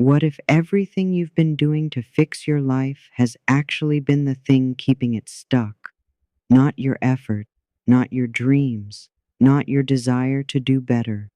What if everything you've been doing to fix your life has actually been the thing keeping it stuck? Not your effort, not your dreams, not your desire to do better,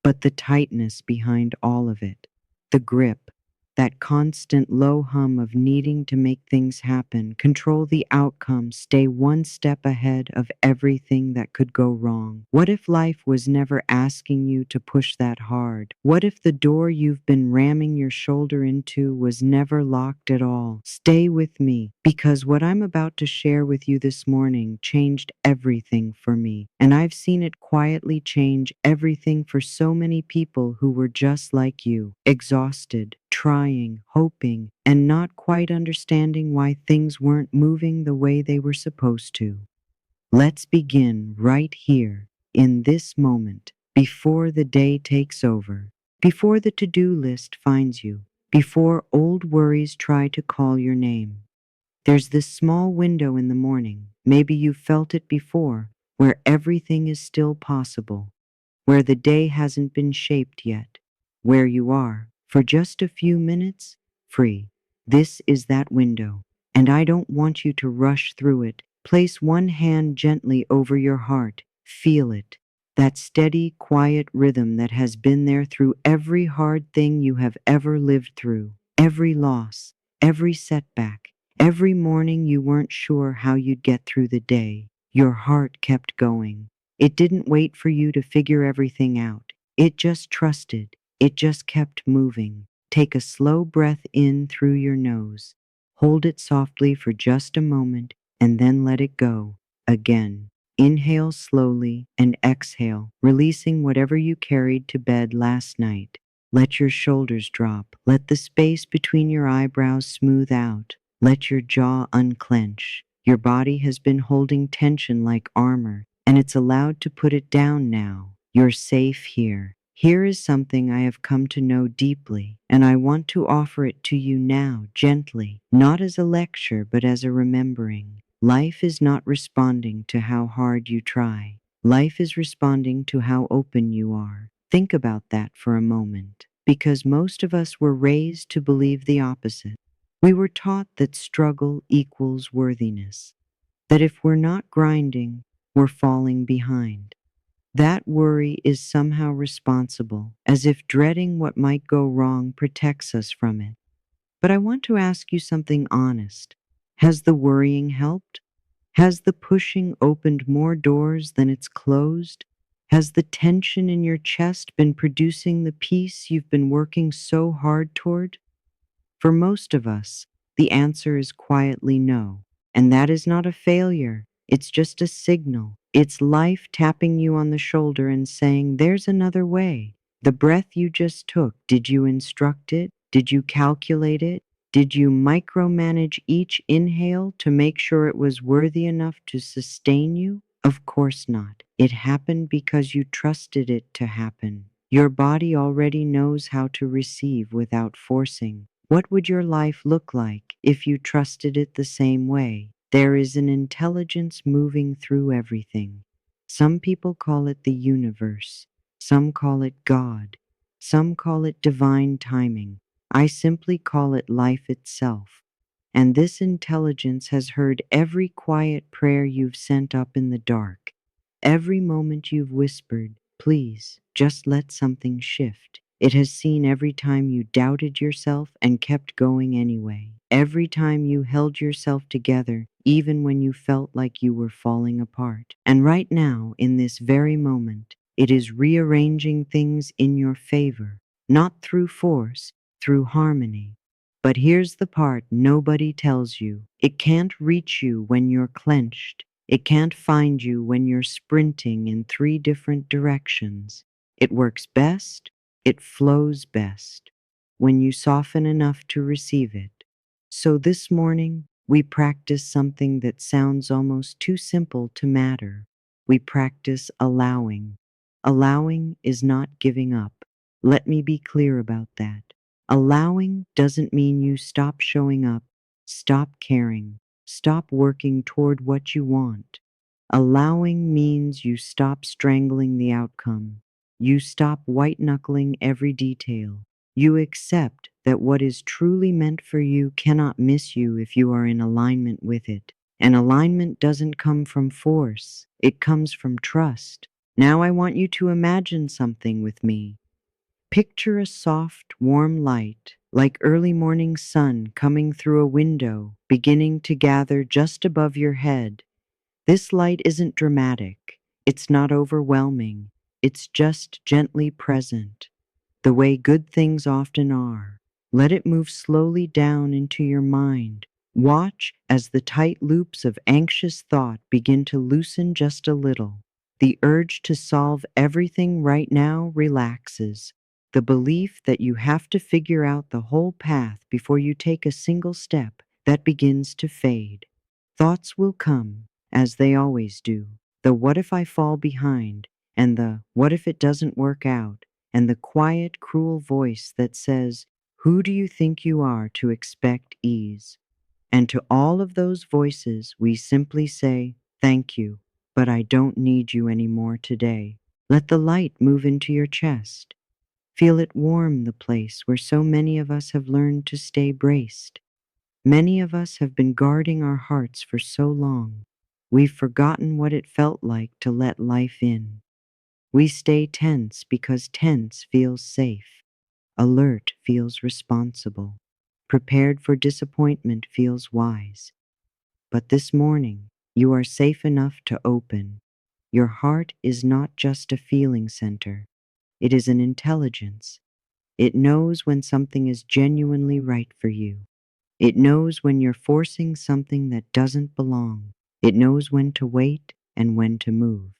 but the tightness behind all of it, the grip, that constant low hum of needing to make things happen, control the outcome, stay one step ahead of everything that could go wrong. What if life was never asking you to push that hard? What if the door you've been ramming your shoulder into was never locked at all? Stay with me, because what I'm about to share with you this morning changed everything for me, and I've seen it quietly change everything for so many people who were just like you, exhausted, trying, hoping, and not quite understanding why things weren't moving the way they were supposed to. Let's begin right here, in this moment, before the day takes over, before the to-do list finds you, before old worries try to call your name. There's this small window in the morning, maybe you've felt it before, where everything is still possible, where the day hasn't been shaped yet, where you are, for just a few minutes, free. This is that window, and I don't want you to rush through it. Place one hand gently over your heart. Feel it, that steady, quiet rhythm that has been there through every hard thing you have ever lived through, every loss, every setback, every morning you weren't sure how you'd get through the day. Your heart kept going. It didn't wait for you to figure everything out. It just trusted. It just kept moving. Take a slow breath in through your nose. Hold it softly for just a moment and then let it go. Again. Inhale slowly and exhale, releasing whatever you carried to bed last night. Let your shoulders drop. Let the space between your eyebrows smooth out. Let your jaw unclench. Your body has been holding tension like armor, and it's allowed to put it down now. You're safe here. Here is something I have come to know deeply, and I want to offer it to you now, gently, not as a lecture, but as a remembering. Life is not responding to how hard you try. Life is responding to how open you are. Think about that for a moment, because most of us were raised to believe the opposite. We were taught that struggle equals worthiness, that if we're not grinding, we're falling behind. That worry is somehow responsible, as if dreading what might go wrong protects us from it. But I want to ask you something honest. Has the worrying helped? Has the pushing opened more doors than it's closed? Has the tension in your chest been producing the peace you've been working so hard toward? For most of us, the answer is quietly no. And that is not a failure. It's just a signal. It's life tapping you on the shoulder and saying, there's another way. The breath you just took, did you instruct it? Did you calculate it? Did you micromanage each inhale to make sure it was worthy enough to sustain you? Of course not. It happened because you trusted it to happen. Your body already knows how to receive without forcing. What would your life look like if you trusted it the same way? There is an intelligence moving through everything. Some people call it the universe. Some call it God. Some call it divine timing. I simply call it life itself. And this intelligence has heard every quiet prayer you've sent up in the dark, every moment you've whispered, please, just let something shift. It has seen every time you doubted yourself and kept going anyway. Every time you held yourself together, even when you felt like you were falling apart. And right now, in this very moment, it is rearranging things in your favor, not through force, through harmony. But here's the part nobody tells you. It can't reach you when you're clenched. It can't find you when you're sprinting in 3 different directions. It works best, it flows best, when you soften enough to receive it. So this morning, we practice something that sounds almost too simple to matter. We practice allowing. Allowing is not giving up. Let me be clear about that. Allowing doesn't mean you stop showing up, stop caring, stop working toward what you want. Allowing means you stop strangling the outcome. You stop white-knuckling every detail. You accept that what is truly meant for you cannot miss you if you are in alignment with it. And alignment doesn't come from force, it comes from trust. Now I want you to imagine something with me. Picture a soft, warm light, like early morning sun coming through a window, beginning to gather just above your head. This light isn't dramatic, it's not overwhelming, it's just gently present, the way good things often are. Let it move slowly down into your mind. Watch as the tight loops of anxious thought begin to loosen just a little. The urge to solve everything right now relaxes. The belief that you have to figure out the whole path before you take a single step, that begins to fade. Thoughts will come, as they always do. The what if I fall behind, and the what if it doesn't work out, and the quiet, cruel voice that says, "Who do you think you are to expect ease?" And to all of those voices, we simply say, "Thank you, but I don't need you anymore today." Let the light move into your chest. Feel it warm the place where so many of us have learned to stay braced. Many of us have been guarding our hearts for so long, we've forgotten what it felt like to let life in. We stay tense because tense feels safe. Alert feels responsible. Prepared for disappointment feels wise. But this morning, you are safe enough to open. Your heart is not just a feeling center, it is an intelligence. It knows when something is genuinely right for you. It knows when you're forcing something that doesn't belong. It knows when to wait and when to move.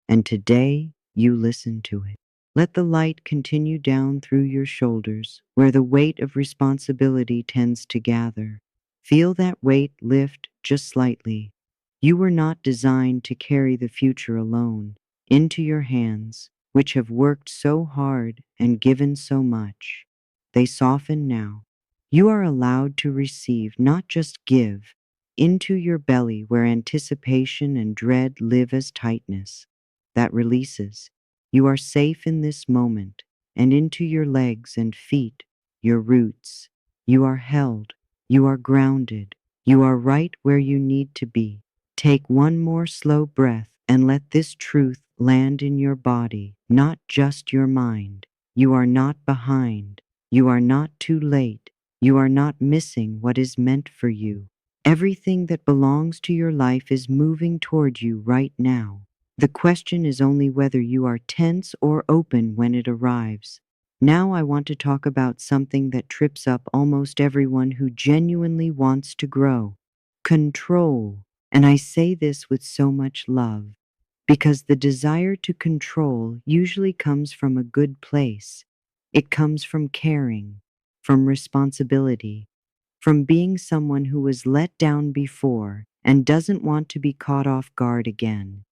And today, you listen to it. Let the light continue down through your shoulders, where the weight of responsibility tends to gather. Feel that weight lift just slightly. You were not designed to carry the future alone. Into your hands, which have worked so hard and given so much, they soften now. You are allowed to receive, not just give, into your belly where anticipation and dread live as tightness. That releases. You are safe in this moment, and into your legs and feet, your roots. You are held. You are grounded. You are right where you need to be. Take one more slow breath and let this truth land in your body, not just your mind. You are not behind. You are not too late. You are not missing what is meant for you. Everything that belongs to your life is moving toward you right now. The question is only whether you are tense or open when it arrives. Now I want to talk about something that trips up almost everyone who genuinely wants to grow: control. And I say this with so much love, because the desire to control usually comes from a good place. It comes from caring, from responsibility, from being someone who was let down before and doesn't want to be caught off guard again.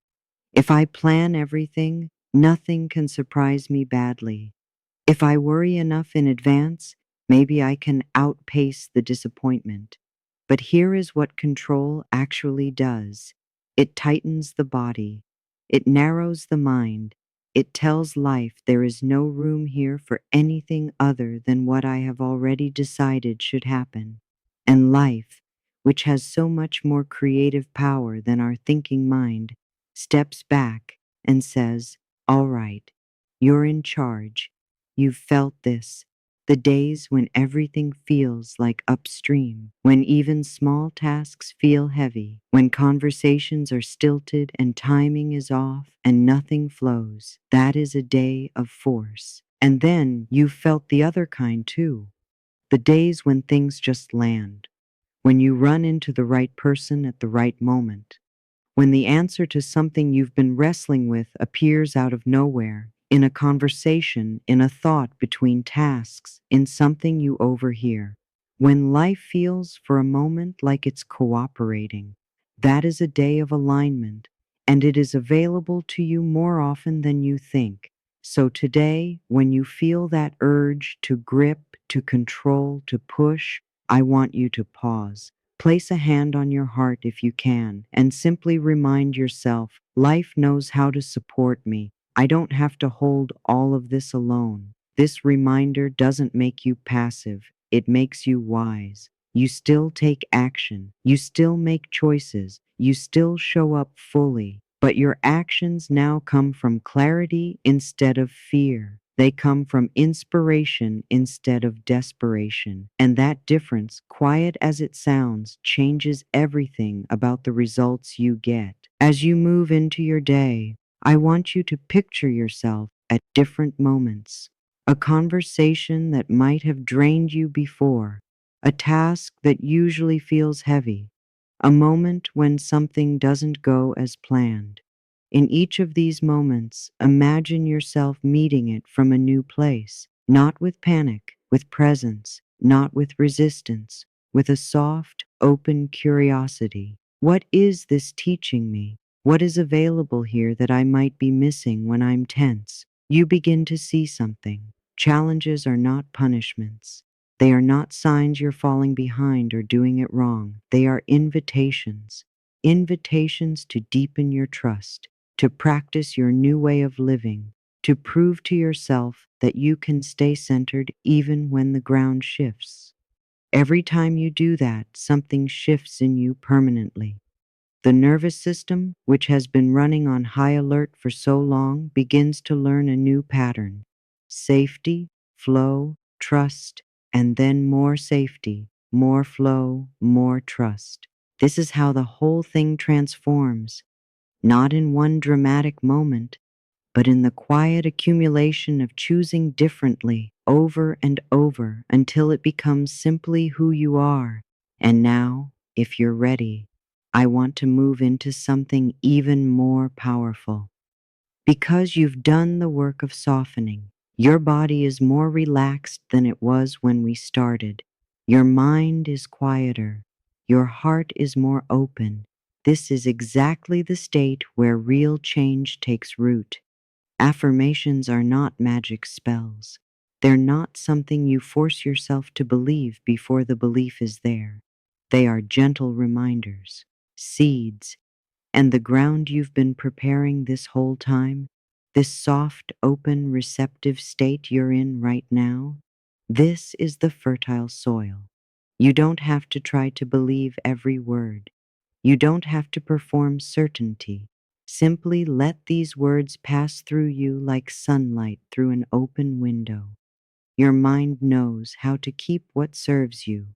If I plan everything, nothing can surprise me badly. If I worry enough in advance, maybe I can outpace the disappointment. But here is what control actually does: it tightens the body, it narrows the mind, it tells life there is no room here for anything other than what I have already decided should happen. And life, which has so much more creative power than our thinking mind, steps back and says, "All right, you're in charge. You've felt this. The days when everything feels like upstream, when even small tasks feel heavy, when conversations are stilted and timing is off and nothing flows. That is a day of force." And then you've felt the other kind too. The days when things just land, when you run into the right person at the right moment, when the answer to something you've been wrestling with appears out of nowhere, in a conversation, in a thought between tasks, in something you overhear. When life feels for a moment like it's cooperating, that is a day of alignment, and it is available to you more often than you think. So today, when you feel that urge to grip, to control, to push, I want you to pause. Place a hand on your heart if you can, and simply remind yourself, life knows how to support me. I don't have to hold all of this alone. This reminder doesn't make you passive, it makes you wise. You still take action, you still make choices, you still show up fully, but your actions now come from clarity instead of fear. They come from inspiration instead of desperation. And that difference, quiet as it sounds, changes everything about the results you get. As you move into your day, I want you to picture yourself at different moments. A conversation that might have drained you before, a task that usually feels heavy, a moment when something doesn't go as planned. In each of these moments, imagine yourself meeting it from a new place, not with panic, with presence, not with resistance, with a soft, open curiosity. What is this teaching me? What is available here that I might be missing when I'm tense? You begin to see something. Challenges are not punishments. They are not signs you're falling behind or doing it wrong. They are invitations. Invitations to deepen your trust, to practice your new way of living, to prove to yourself that you can stay centered even when the ground shifts. Every time you do that, something shifts in you permanently. The nervous system, which has been running on high alert for so long, begins to learn a new pattern: safety, flow, trust, and then more safety, more flow, more trust. This is how the whole thing transforms, not in one dramatic moment, but in the quiet accumulation of choosing differently over and over until it becomes simply who you are. And now, if you're ready, I want to move into something even more powerful. Because you've done the work of softening, your body is more relaxed than it was when we started. Your mind is quieter. Your heart is more open. This is exactly the state where real change takes root. Affirmations are not magic spells. They're not something you force yourself to believe before the belief is there. They are gentle reminders, seeds, and the ground you've been preparing this whole time, this soft, open, receptive state you're in right now, this is the fertile soil. You don't have to try to believe every word. You don't have to perform certainty. Simply let these words pass through you like sunlight through an open window. Your mind knows how to keep what serves you.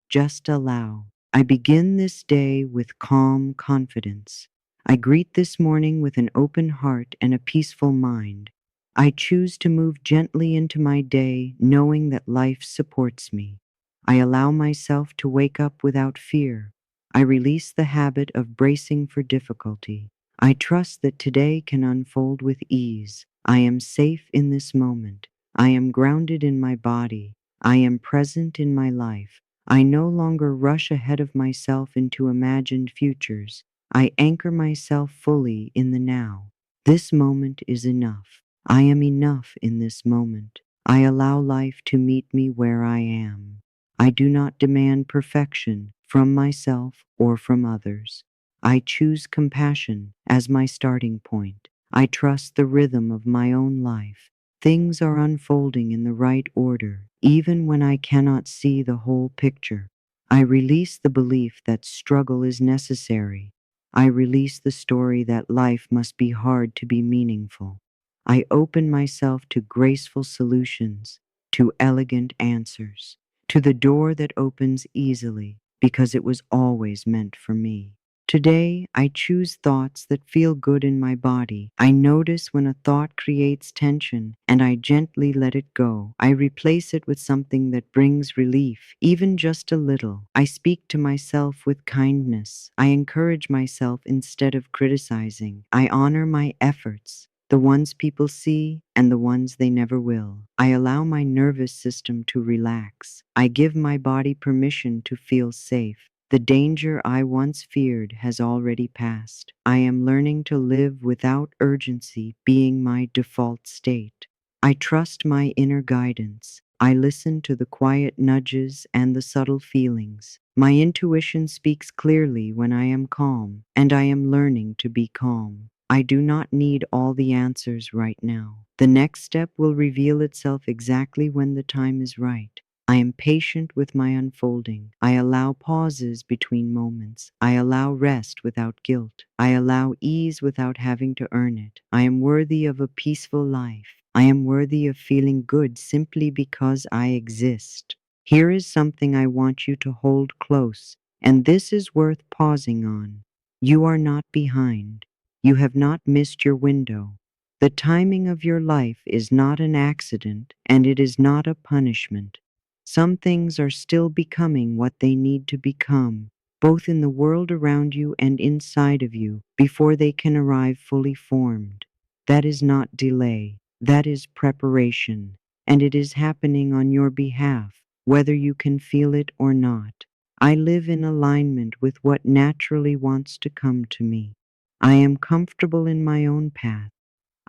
Just allow. I begin this day with calm confidence. I greet this morning with an open heart and a peaceful mind. I choose to move gently into my day, knowing that life supports me. I allow myself to wake up without fear. I release the habit of bracing for difficulty. I trust that today can unfold with ease. I am safe in this moment. I am grounded in my body. I am present in my life. I no longer rush ahead of myself into imagined futures. I anchor myself fully in the now. This moment is enough. I am enough in this moment. I allow life to meet me where I am. I do not demand perfection from myself or from others. I choose compassion as my starting point. I trust the rhythm of my own life. Things are unfolding in the right order, even when I cannot see the whole picture. I release the belief that struggle is necessary. I release the story that life must be hard to be meaningful. I open myself to graceful solutions, to elegant answers, to the door that opens easily because it was always meant for me. Today, I choose thoughts that feel good in my body. I notice when a thought creates tension, and I gently let it go. I replace it with something that brings relief, even just a little. I speak to myself with kindness. I encourage myself instead of criticizing. I honor my efforts, the ones people see and the ones they never will. I allow my nervous system to relax. I give my body permission to feel safe. The danger I once feared has already passed. I am learning to live without urgency being my default state. I trust my inner guidance. I listen to the quiet nudges and the subtle feelings. My intuition speaks clearly when I am calm, and I am learning to be calm. I do not need all the answers right now. The next step will reveal itself exactly when the time is right. I am patient with my unfolding. I allow pauses between moments. I allow rest without guilt. I allow ease without having to earn it. I am worthy of a peaceful life. I am worthy of feeling good simply because I exist. Here is something I want you to hold close, and this is worth pausing on. You are not behind. You have not missed your window. The timing of your life is not an accident, and it is not a punishment. Some things are still becoming what they need to become, both in the world around you and inside of you, before they can arrive fully formed. That is not delay, that is preparation, and it is happening on your behalf, whether you can feel it or not. I live in alignment with what naturally wants to come to me. I am comfortable in my own path.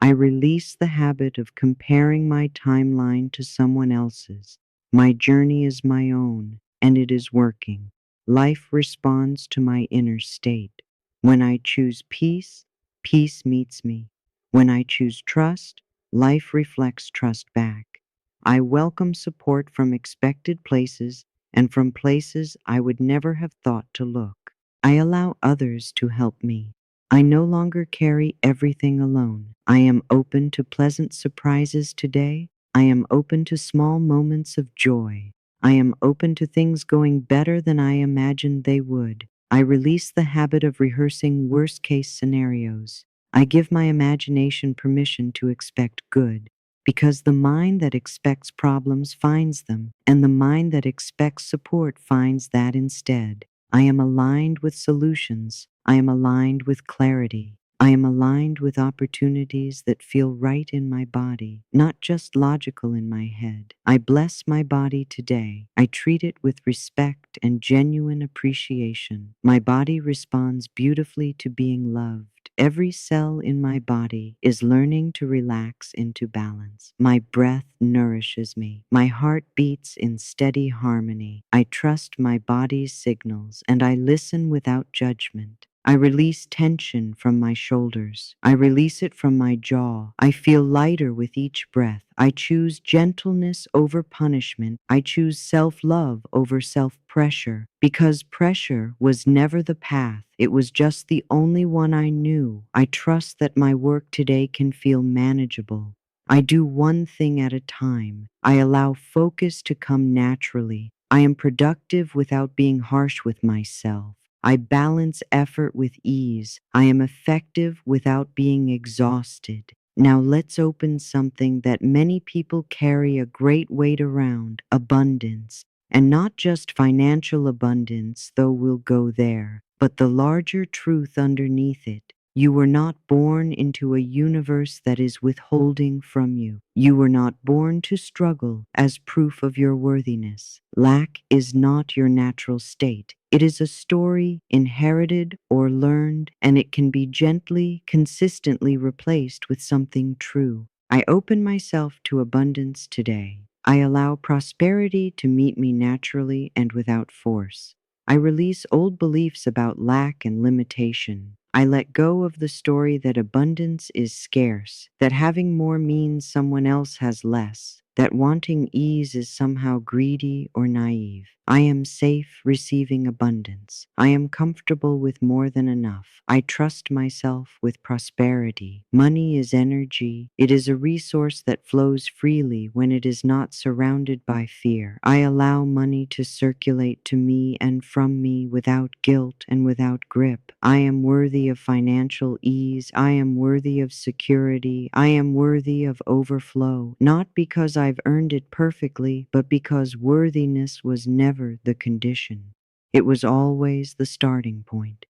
I release the habit of comparing my timeline to someone else's. My journey is my own, and it is working. Life responds to my inner state. When I choose peace, peace meets me. When I choose trust, life reflects trust back. I welcome support from expected places and from places I would never have thought to look. I allow others to help me. I no longer carry everything alone. I am open to pleasant surprises today. I am open to small moments of joy. I am open to things going better than I imagined they would. I release the habit of rehearsing worst case scenarios. I give my imagination permission to expect good, because the mind that expects problems finds them, and the mind that expects support finds that instead. I am aligned with solutions. I am aligned with clarity. I am aligned with opportunities that feel right in my body, not just logical in my head. I bless my body today. I treat it with respect and genuine appreciation. My body responds beautifully to being loved. Every cell in my body is learning to relax into balance. My breath nourishes me. My heart beats in steady harmony. I trust my body's signals and I listen without judgment. I release tension from my shoulders. I release it from my jaw. I feel lighter with each breath. I choose gentleness over punishment. I choose self-love over self-pressure, because pressure was never the path. It was just the only one I knew. I trust that my work today can feel manageable. I do one thing at a time. I allow focus to come naturally. I am productive without being harsh with myself. I balance effort with ease. I am effective without being exhausted. Now let's open something that many people carry a great weight around: abundance. And not just financial abundance, though we'll go there, but the larger truth underneath it. You were not born into a universe that is withholding from you. You were not born to struggle as proof of your worthiness. Lack is not your natural state. It is a story inherited or learned, and it can be gently, consistently replaced with something true. I open myself to abundance today. I allow prosperity to meet me naturally and without force. I release old beliefs about lack and limitation. I let go of the story that abundance is scarce, that having more means someone else has less, that wanting ease is somehow greedy or naive. I am safe receiving abundance. I am comfortable with more than enough. I trust myself with prosperity. Money is energy. It is a resource that flows freely when it is not surrounded by fear. I allow money to circulate to me and from me without guilt and without grip. I am worthy of financial ease. I am worthy of security. I am worthy of overflow, not because I've earned it perfectly, but because worthiness was never the condition. It was always the starting point.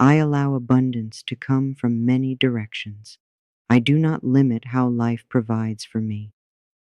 I allow abundance to come from many directions. I do not limit how life provides for me.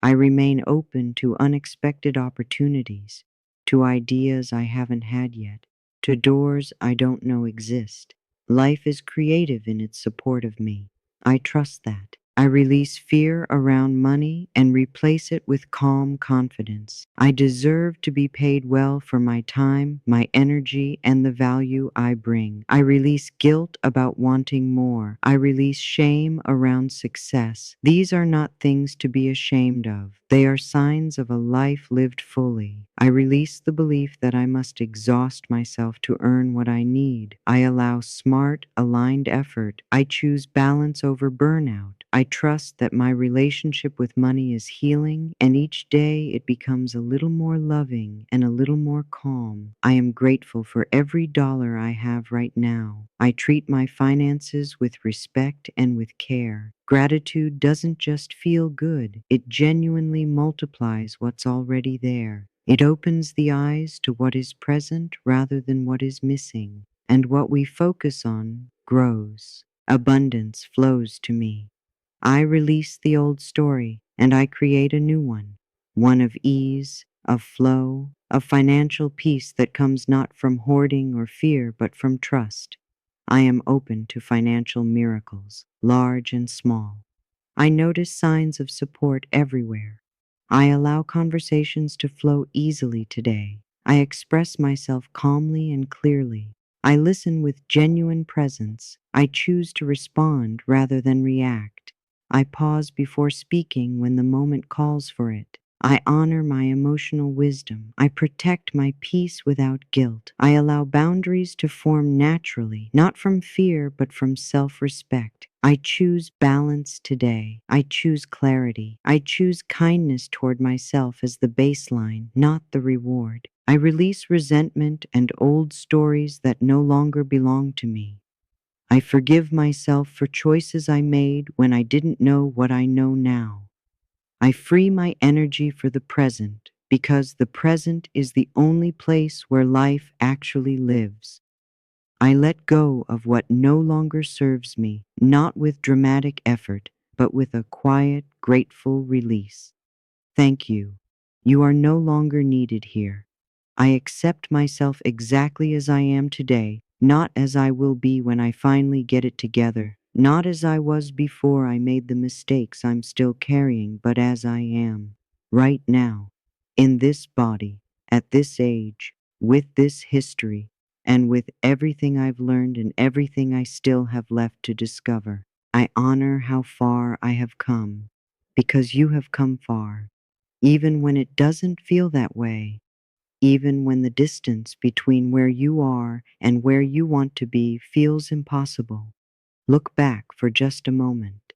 I remain open to unexpected opportunities, to ideas I haven't had yet, to doors I don't know exist. Life is creative in its support of me. I trust that. I release fear around money and replace it with calm confidence. I deserve to be paid well for my time, my energy, and the value I bring. I release guilt about wanting more. I release shame around success. These are not things to be ashamed of. They are signs of a life lived fully. I release the belief that I must exhaust myself to earn what I need. I allow smart, aligned effort. I choose balance over burnout. I trust that my relationship with money is healing, and each day it becomes a little more loving and a little more calm. I am grateful for every dollar I have right now. I treat my finances with respect and with care. Gratitude doesn't just feel good, it genuinely multiplies what's already there. It opens the eyes to what is present rather than what is missing, and what we focus on grows. Abundance flows to me. I release the old story and I create a new one of ease, of flow, of financial peace that comes not from hoarding or fear, but from trust. I am open to financial miracles, large and small. I notice signs of support everywhere. I allow conversations to flow easily today. I express myself calmly and clearly. I listen with genuine presence. I choose to respond rather than react. I pause before speaking when the moment calls for it. I honor my emotional wisdom. I protect my peace without guilt. I allow boundaries to form naturally, not from fear, but from self-respect. I choose balance today. I choose clarity. I choose kindness toward myself as the baseline, not the reward. I release resentment and old stories that no longer belong to me. I forgive myself for choices I made when I didn't know what I know now. I free my energy for the present because the present is the only place where life actually lives. I let go of what no longer serves me, not with dramatic effort, but with a quiet, grateful release. Thank you. You are no longer needed here. I accept myself exactly as I am today, not as I will be when I finally get it together, not as I was before I made the mistakes I'm still carrying, but as I am, right now, in this body, at this age, with this history, and with everything I've learned and everything I still have left to discover. I honor how far I have come, because you have come far, even when it doesn't feel that way. Even when the distance between where you are and where you want to be feels impossible, look back for just a moment.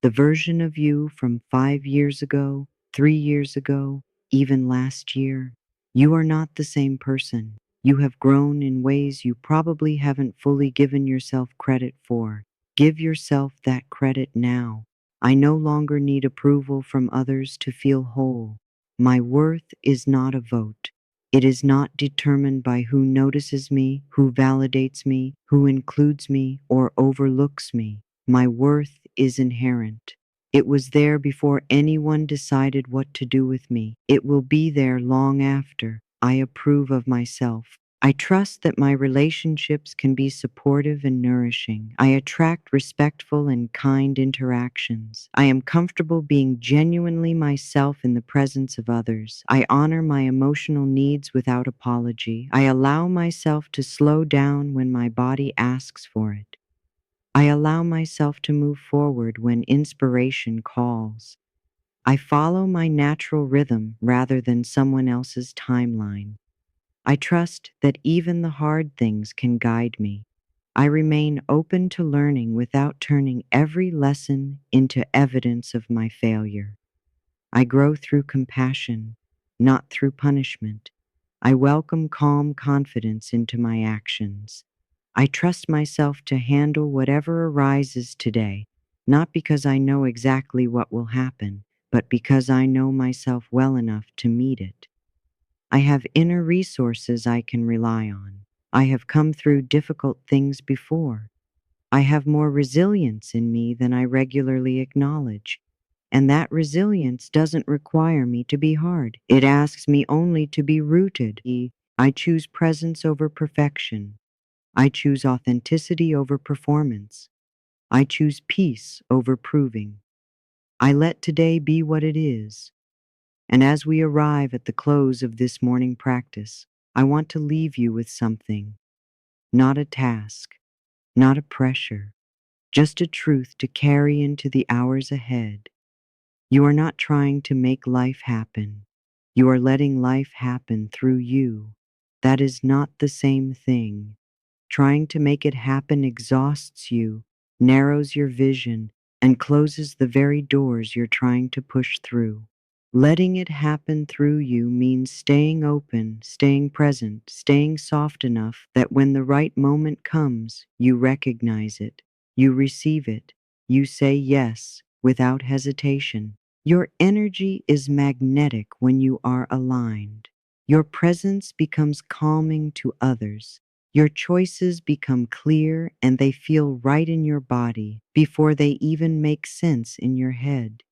The version of you from 5 years ago, 3 years ago, even last year, you are not the same person. You have grown in ways you probably haven't fully given yourself credit for. Give yourself that credit now. I no longer need approval from others to feel whole. My worth is not a vote. It is not determined by who notices me, who validates me, who includes me, or overlooks me. My worth is inherent. It was there before anyone decided what to do with me. It will be there long after. I approve of myself. I trust that my relationships can be supportive and nourishing. I attract respectful and kind interactions. I am comfortable being genuinely myself in the presence of others. I honor my emotional needs without apology. I allow myself to slow down when my body asks for it. I allow myself to move forward when inspiration calls. I follow my natural rhythm rather than someone else's timeline. I trust that even the hard things can guide me. I remain open to learning without turning every lesson into evidence of my failure. I grow through compassion, not through punishment. I welcome calm confidence into my actions. I trust myself to handle whatever arises today, not because I know exactly what will happen, but because I know myself well enough to meet it. I have inner resources I can rely on. I have come through difficult things before. I have more resilience in me than I regularly acknowledge. And that resilience doesn't require me to be hard. It asks me only to be rooted. I choose presence over perfection. I choose authenticity over performance. I choose peace over proving. I let today be what it is. And as we arrive at the close of this morning practice, I want to leave you with something, not a task, not a pressure, just a truth to carry into the hours ahead. You are not trying to make life happen. You are letting life happen through you. That is not the same thing. Trying to make it happen exhausts you, narrows your vision, and closes the very doors you're trying to push through. Letting it happen through you means staying open, staying present, staying soft enough that when the right moment comes, you recognize it, you receive it, you say yes without hesitation. Your energy is magnetic when you are aligned. Your presence becomes calming to others. Your choices become clear and they feel right in your body before they even make sense in your head.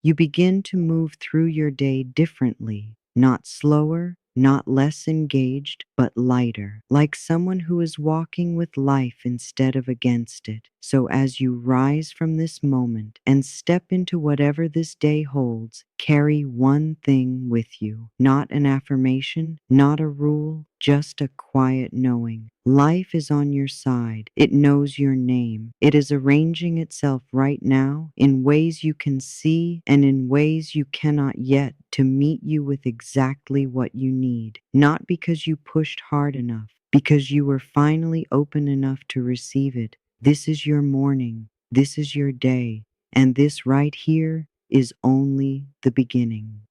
You begin to move through your day differently, not slower, not less engaged, but lighter, like someone who is walking with life instead of against it. So as you rise from this moment and step into whatever this day holds, carry one thing with you, not an affirmation, not a rule, just a quiet knowing. Life is on your side. It knows your name. It is arranging itself right now in ways you can see and in ways you cannot yet to meet you with exactly what you need. Not because you pushed hard enough, because you were finally open enough to receive it. This is your morning. This is your day. And this right here is only the beginning.